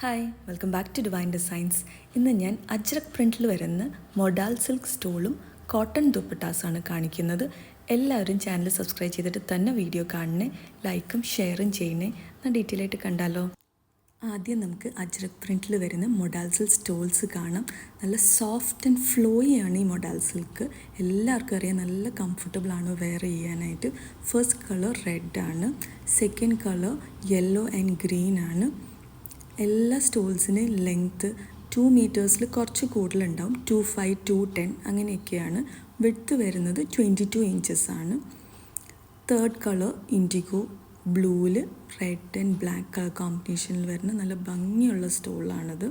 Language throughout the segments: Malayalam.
Hi welcome back to divine designs. ഇന്ന് ഞാൻ അജ്രക് പ്രിൻറ്റിൽ വരുന്ന മൊഡാൽ സിൽക്ക് സ്റ്റോളും കോട്ടൺ ദുപ്പട്ടാസാണ് കാണിക്കുന്നത്. എല്ലാവരും ചാനൽ സബ്സ്ക്രൈബ് ചെയ്തിട്ട് തന്നെ വീഡിയോ കാണണേ, ലൈക്കും ഷെയറും ചെയ്യണേ. എന്നാൽ ഡീറ്റെയിൽ ആയിട്ട് കണ്ടാലോ. ആദ്യം നമുക്ക് അജ്രക് പ്രിൻറ്റിൽ വരുന്ന മൊഡാൽ സിൽക്ക് സ്റ്റോൾസ് കാണാം. നല്ല സോഫ്റ്റ് ആൻഡ് ഫ്ലോയി ആണ് ഈ മൊഡാൽ സിൽക്ക്. എല്ലാവർക്കും അറിയാം, നല്ല കംഫർട്ടബിൾ ആണ് വെയർ ചെയ്യാനായിട്ട്. ഫസ്റ്റ് കളർ റെഡ് ആണ്, second colour yellow and green ആണ്. എല്ലാ സ്റ്റോൾസിന് ലെങ്ത്ത് 2 മീറ്റേഴ്സിൽ കുറച്ച് കൂടുതലുണ്ടാവും, 2.5 2.10 അങ്ങനെയൊക്കെയാണ്. വിഡ്ത്ത് വരുന്നത് 22 ഇഞ്ചസ് ആണ്. തേർഡ് കളർ ഇൻഡിഗോ ബ്ലൂവിൽ റെഡ് ആൻഡ് ബ്ലാക്ക് കളർ കോമ്പിനേഷനിൽ വരുന്ന നല്ല ഭംഗിയുള്ള സ്റ്റോളാണിത്.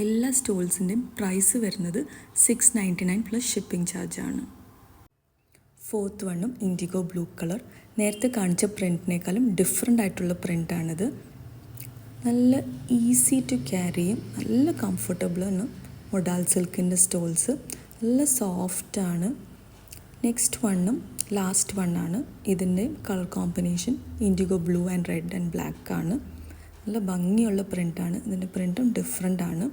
എല്ലാ സ്റ്റോൾസിൻ്റെയും പ്രൈസ് വരുന്നത് 699 പ്ലസ് ഷിപ്പിംഗ് ചാർജാണ്. ഫോർത്ത് വണ്ണും ഇൻഡിഗോ ബ്ലൂ കളർ. നേരത്തെ കാണിച്ച പ്രിൻറ്റിനേക്കാളും ഡിഫറെൻ്റ് ആയിട്ടുള്ള പ്രിൻ്റാണിത്. നല്ല ഈസി ടു ക്യാരിയും നല്ല കംഫർട്ടബിളാണ് മൊഡാൽ സിൽക്കിൻ്റെ സ്റ്റോൾസ്. നല്ല സോഫ്റ്റാണ്. നെക്സ്റ്റ് വണ്ണും ലാസ്റ്റ് വണ്ണാണ്. ഇതിൻ്റെ colour combination IndiGo blue and red and black ആണ്. നല്ല ഭംഗിയുള്ള പ്രിൻ്റാണ്. ഇതിൻ്റെ പ്രിൻറ്റും ഡിഫറെൻ്റ് ആണ്.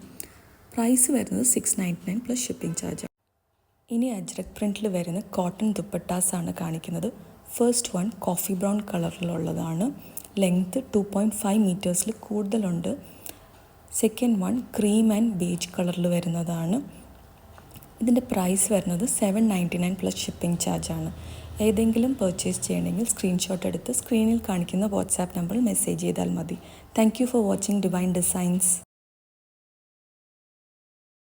പ്രൈസ് വരുന്നത് 699 പ്ലസ് ഷിപ്പിംഗ് ചാർജ്. ഇനി അജ്രക് പ്രിൻറ്റിൽ വരുന്ന കോട്ടൺ ദുപ്പട്ടാസാണ് കാണിക്കുന്നത്. ഫസ്റ്റ് വൺ കോഫി ബ്രൗൺ കളറിലുള്ളതാണ്. ലെങ്ത്ത് 2.5 മീറ്റേഴ്സിൽ കൂടുതലുണ്ട്. Second one cream and beige കളറിൽ വരുന്നതാണ്. ഇതിൻ്റെ പ്രൈസ് വരുന്നത് 799 പ്ലസ് ഷിപ്പിംഗ് ചാർജാണ്. ഏതെങ്കിലും പർച്ചേസ് ചെയ്യണമെങ്കിൽ സ്ക്രീൻഷോട്ട് എടുത്ത് സ്ക്രീനിൽ കാണിക്കുന്ന വാട്സാപ്പ് നമ്പറിൽ മെസ്സേജ് ചെയ്താൽ മതി. Thank you for watching divine designs.